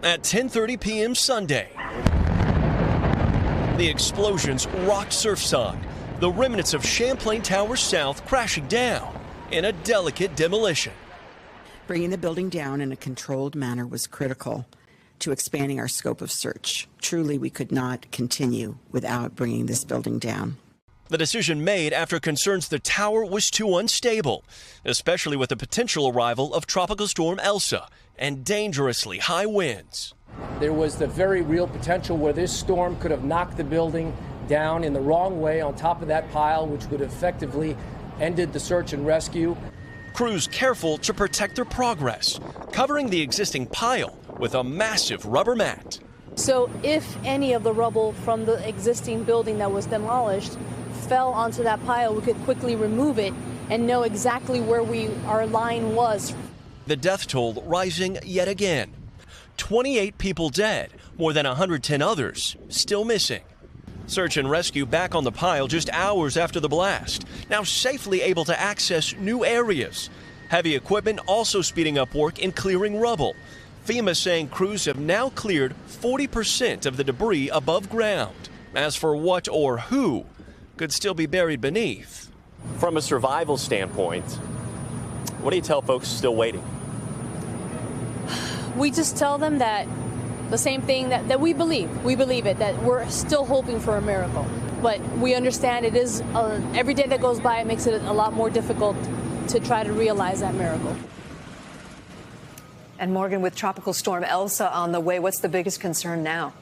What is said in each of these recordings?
At 10:30 p.m. Sunday, the explosions rocked Surfside, the remnants of Champlain Tower South crashing down in a delicate demolition. Bringing the building down in a controlled manner was critical to expanding our scope of search. Truly, we could not continue without bringing this building down. The decision made after concerns the tower was too unstable, especially with the potential arrival of Tropical Storm Elsa and dangerously high winds. There was the very real potential where this storm could have knocked the building down in the wrong way on top of that pile, which would have effectively ended the search and rescue. Crews careful to protect their progress, covering the existing pile with a massive rubber mat. So if any of the rubble from the existing building that was demolished fell onto that pile, we could quickly remove it and know exactly where our line was. The death toll rising yet again. 28 people dead, more than 110 others still missing. Search and rescue back on the pile just hours after the blast, now safely able to access new areas. Heavy equipment also speeding up work in clearing rubble. FEMA saying crews have now cleared 40% of the debris above ground. As for what or who could still be buried beneath. From a survival standpoint, what do you tell folks still waiting? We just tell them that the same thing that we believe. We believe it, that we're still hoping for a miracle. But we understand it is, every day that goes by, it makes it a lot more difficult to try to realize that miracle. And Morgan, with Tropical Storm Elsa on the way, what's the biggest concern now?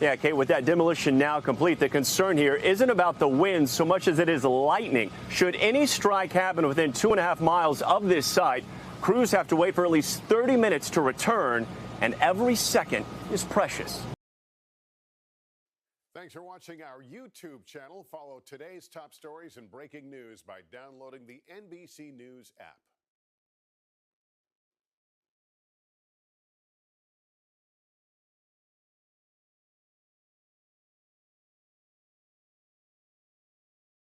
Yeah, Kate, with that demolition now complete, the concern here isn't about the wind so much as it is lightning. Should any strike happen within 2.5 miles of this site, crews have to wait for at least 30 minutes to return, and every second is precious. Thanks for watching our YouTube channel. Follow today's top stories and breaking news by downloading the NBC News app.